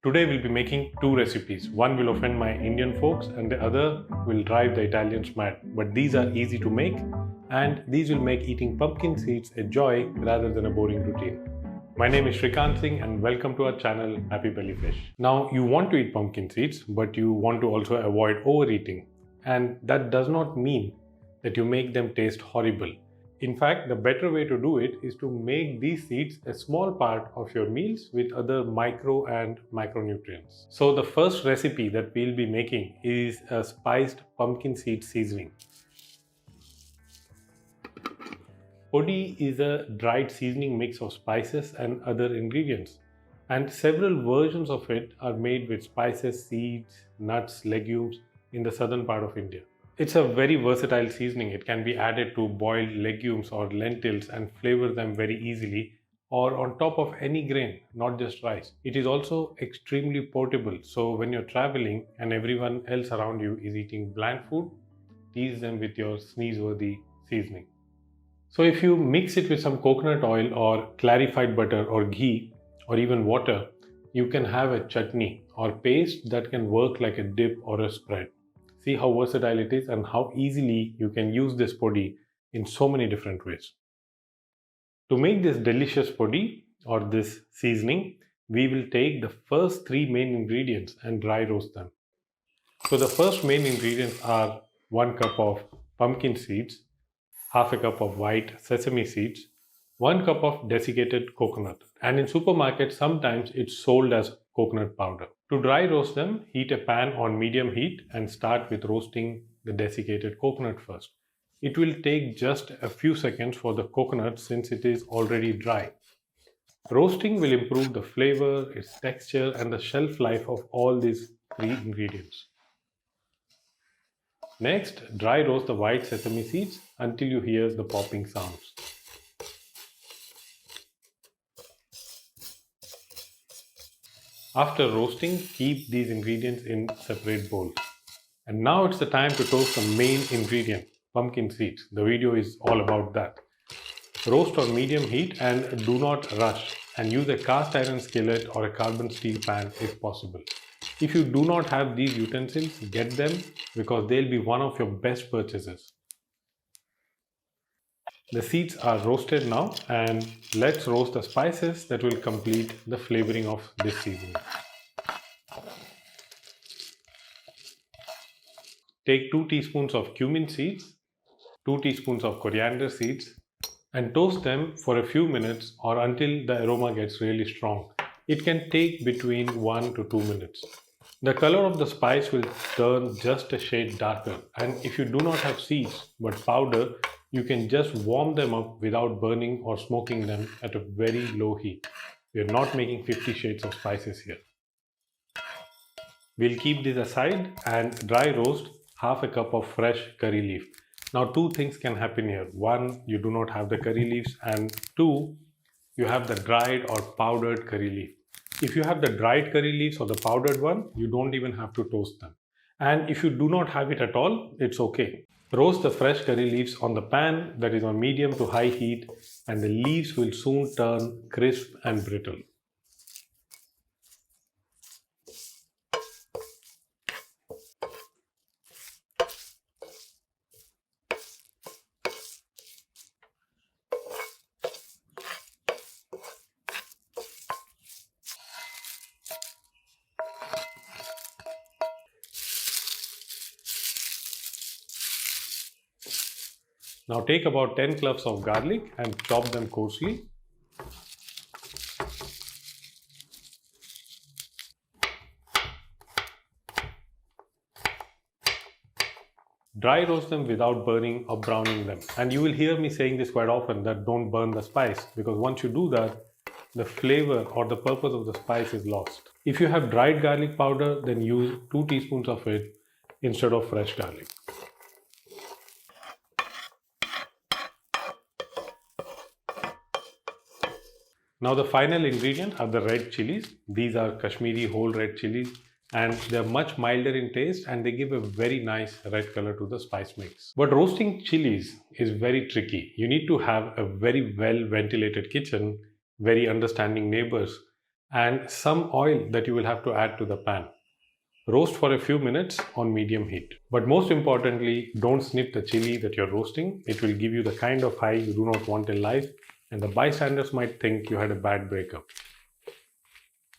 Today we'll be making two recipes. One will offend my Indian folks and the other will drive the Italians mad. But these are easy to make and these will make eating pumpkin seeds a joy rather than a boring routine. My name is Shrikant Singh and welcome to our channel Happy Bellyfish. Now you want to eat pumpkin seeds but you want to also avoid overeating. And that does not mean that you make them taste horrible. In fact, the better way to do it is to make these seeds a small part of your meals with other micro and macronutrients. So the first recipe that we'll be making is a spiced pumpkin seed seasoning. Podi is a dried seasoning mix of spices and other ingredients, and several versions of it are made with spices, seeds, nuts, legumes in the southern part of India. It's a very versatile seasoning. It can be added to boiled legumes or lentils and flavor them very easily, or on top of any grain, not just rice. It is also extremely portable, so when you're traveling and everyone else around you is eating bland food, tease them with your sneeze-worthy seasoning. So if you mix it with some coconut oil or clarified butter or ghee or even water, you can have a chutney or paste that can work like a dip or a spread. See how versatile it is and how easily you can use this podi in so many different ways. To make this delicious podi or this seasoning, we will take the first three main ingredients and dry roast them. So the first main ingredients are 1 cup of pumpkin seeds, half a cup of white sesame seeds, 1 cup of desiccated coconut, and in supermarkets sometimes it's sold as coconut powder. To dry roast them, heat a pan on medium heat and start with roasting the desiccated coconut first. It will take just a few seconds for the coconut since it is already dry. Roasting will improve the flavor, its texture and the shelf life of all these three ingredients. Next, dry roast the white sesame seeds until you hear the popping sounds. After roasting, keep these ingredients in separate bowls. And now it's the time to toast the main ingredient, pumpkin seeds. The video is all about that. Roast on medium heat and do not rush, and use a cast iron skillet or a carbon steel pan if possible. If you do not have these utensils, get them because they'll be one of your best purchases. The seeds are roasted now, and let's roast the spices that will complete the flavoring of this seasoning. Take 2 teaspoons of cumin seeds, 2 teaspoons of coriander seeds, and toast them for a few minutes or until the aroma gets really strong. It can take between 1 to 2 minutes. The color of the spice will turn just a shade darker, and if you do not have seeds but powder, you can just warm them up without burning or smoking them at a very low heat. We are not making 50 shades of spices here. We'll keep this aside and dry roast half a cup of fresh curry leaf. Now two things can happen here. One, you do not have the curry leaves, and two, you have the dried or powdered curry leaf. If you have the dried curry leaves or the powdered one, you don't even have to toast them. And if you do not have it at all, it's okay. Roast the fresh curry leaves on the pan that is on medium to high heat, and the leaves will soon turn crisp and brittle. Now take about 10 cloves of garlic and chop them coarsely. Dry roast them without burning or browning them. And you will hear me saying this quite often, that don't burn the spice, because once you do that, the flavor or the purpose of the spice is lost. If you have dried garlic powder, then use 2 teaspoons of it instead of fresh garlic. Now the final ingredient are the red chilies. These are Kashmiri whole red chilies and they're much milder in taste and they give a very nice red color to the spice mix. But roasting chilies is very tricky. You need to have a very well ventilated kitchen, very understanding neighbors, and some oil that you will have to add to the pan. Roast for a few minutes on medium heat. But most importantly, don't snip the chili that you're roasting. It will give you the kind of high you do not want in life, and the bystanders might think you had a bad breakup.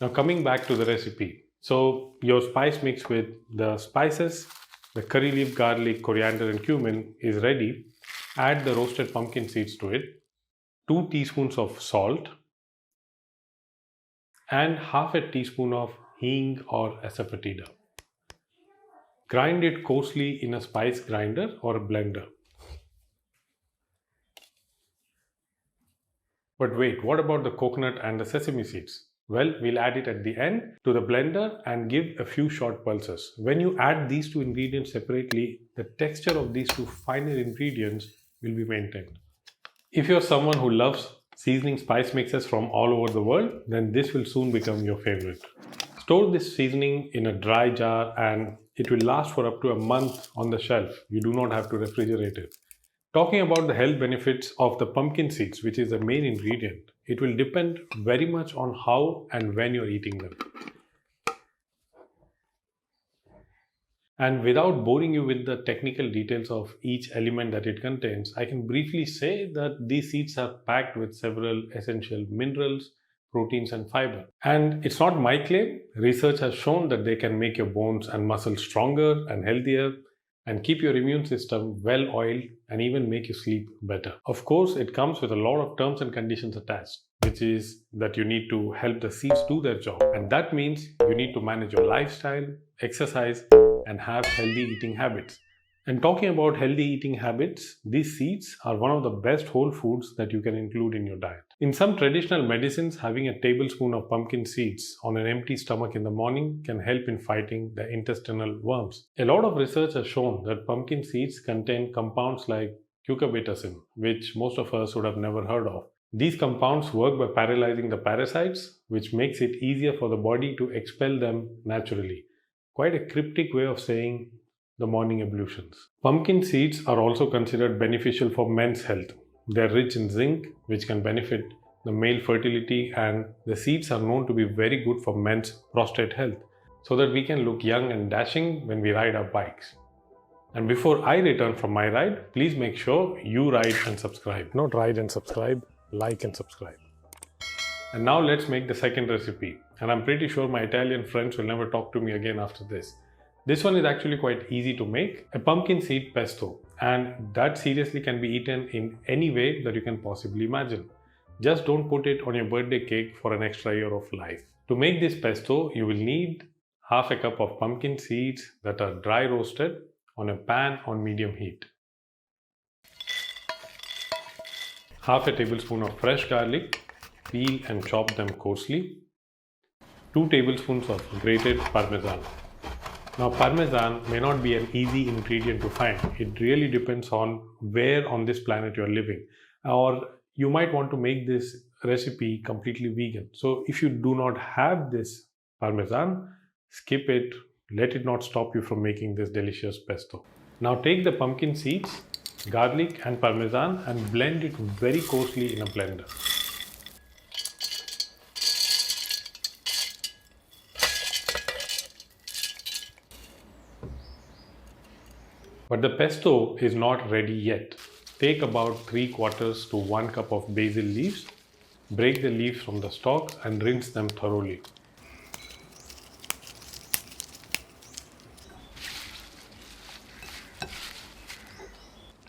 Now coming back to the recipe. So your spice mix with the spices, the curry leaf, garlic, coriander and cumin is ready. Add the roasted pumpkin seeds to it, 2 teaspoons of salt and half a teaspoon of hing or asafoetida. Grind it coarsely in a spice grinder or a blender. But wait, what about the coconut and the sesame seeds? Well, we'll add it at the end to the blender and give a few short pulses. When you add these two ingredients separately, the texture of these two finer ingredients will be maintained. If you're someone who loves seasoning spice mixes from all over the world, then this will soon become your favorite. Store this seasoning in a dry jar and it will last for up to a month on the shelf. You do not have to refrigerate it. Talking about the health benefits of the pumpkin seeds, which is the main ingredient, it will depend very much on how and when you're eating them. And without boring you with the technical details of each element that it contains, I can briefly say that these seeds are packed with several essential minerals, proteins and fiber. And it's not my claim. Research has shown that they can make your bones and muscles stronger and healthier, and keep your immune system well oiled and even make you sleep better. Of course, it comes with a lot of terms and conditions attached, which is that you need to help the seeds do their job. And that means you need to manage your lifestyle, exercise, and have healthy eating habits. And talking about healthy eating habits, these seeds are one of the best whole foods that you can include in your diet. In some traditional medicines, having a tablespoon of pumpkin seeds on an empty stomach in the morning can help in fighting the intestinal worms. A lot of research has shown that pumpkin seeds contain compounds like cucurbitacin, which most of us would have never heard of. These compounds work by paralyzing the parasites, which makes it easier for the body to expel them naturally. Quite a cryptic way of saying the morning ablutions. Pumpkin seeds are also considered beneficial for men's health. They are rich in zinc, which can benefit the male fertility, and the seeds are known to be very good for men's prostate health, so that we can look young and dashing when we ride our bikes. And before I return from my ride, please make sure you ride and subscribe. Not ride and subscribe, like and subscribe. And now let's make the second recipe. And I'm pretty sure my Italian friends will never talk to me again after this. This one is actually quite easy to make, a pumpkin seed pesto, and that seriously can be eaten in any way that you can possibly imagine. Just don't put it on your birthday cake for an extra year of life. To make this pesto, you will need half a cup of pumpkin seeds that are dry roasted on a pan on medium heat, half a tablespoon of fresh garlic, peel and chop them coarsely, 2 tablespoons of grated parmesan. Now, parmesan may not be an easy ingredient to find. It really depends on where on this planet you're living. Or you might want to make this recipe completely vegan. So if you do not have this parmesan, skip it. Let it not stop you from making this delicious pesto. Now take the pumpkin seeds, garlic and parmesan and blend it very coarsely in a blender. But the pesto is not ready yet. Take about 3/4 to 1 cup of basil leaves, break the leaves from the stalk and rinse them thoroughly.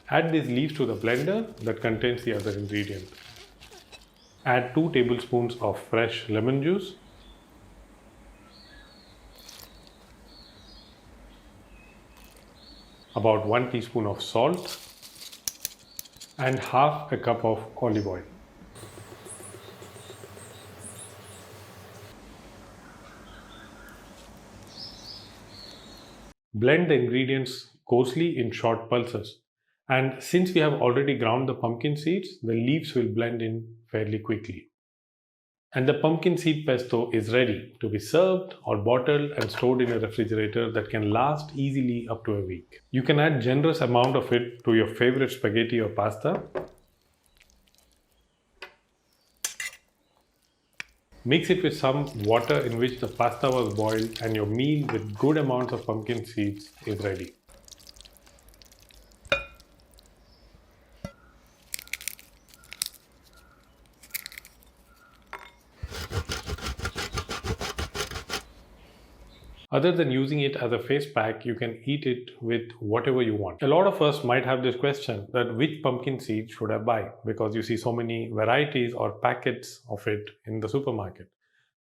Add these leaves to the blender that contains the other ingredient. Add 2 tablespoons of fresh lemon juice, about 1 teaspoon of salt and half a cup of olive oil. Blend the ingredients coarsely in short pulses, and since we have already ground the pumpkin seeds, the leaves will blend in fairly quickly. And the pumpkin seed pesto is ready to be served or bottled and stored in a refrigerator that can last easily up to a week. You can add generous amount of it to your favorite spaghetti or pasta. Mix it with some water in which the pasta was boiled, and your meal with good amounts of pumpkin seeds is ready. Other than using it as a face pack, you can eat it with whatever you want. A lot of us might have this question that which pumpkin seed should I buy, because you see so many varieties or packets of it in the supermarket.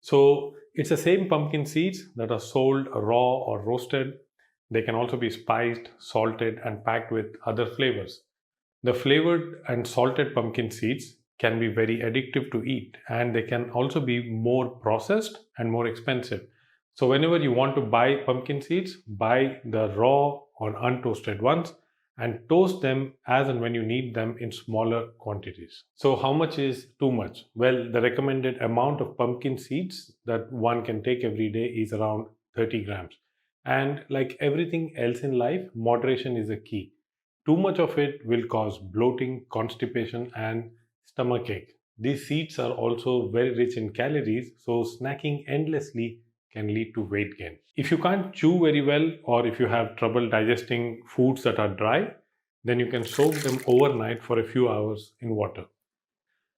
So it's the same pumpkin seeds that are sold raw or roasted. They can also be spiced, salted, and packed with other flavors. The flavored and salted pumpkin seeds can be very addictive to eat, and they can also be more processed and more expensive. So, whenever you want to buy pumpkin seeds, buy the raw or untoasted ones and toast them as and when you need them in smaller quantities. So, how much is too much? Well, the recommended amount of pumpkin seeds that one can take every day is around 30 grams. And like everything else in life, moderation is a key. Too much of it will cause bloating, constipation, and stomachache. These seeds are also very rich in calories, so snacking endlessly can lead to weight gain. If you can't chew very well, or if you have trouble digesting foods that are dry, then you can soak them overnight for a few hours in water.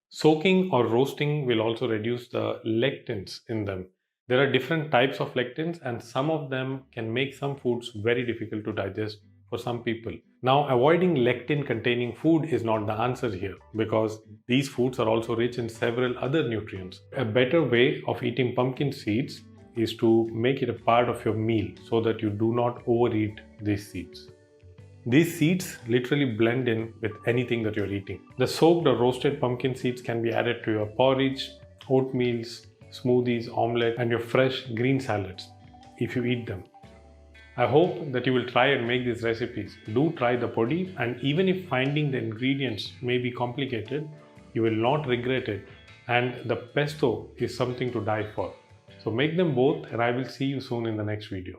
Soaking or roasting will also reduce the lectins in them. There are different types of lectins, and some of them can make some foods very difficult to digest for some people. Now, avoiding lectin containing food is not the answer here, because these foods are also rich in several other nutrients. A better way of eating pumpkin seeds is to make it a part of your meal so that you do not overeat these seeds. These seeds literally blend in with anything that you're eating. The soaked or roasted pumpkin seeds can be added to your porridge, oatmeals, smoothies, omelette, and your fresh green salads if you eat them. I hope that you will try and make these recipes. Do try the podi, and even if finding the ingredients may be complicated, you will not regret it, and the pesto is something to die for. So make them both, and I will see you soon in the next video.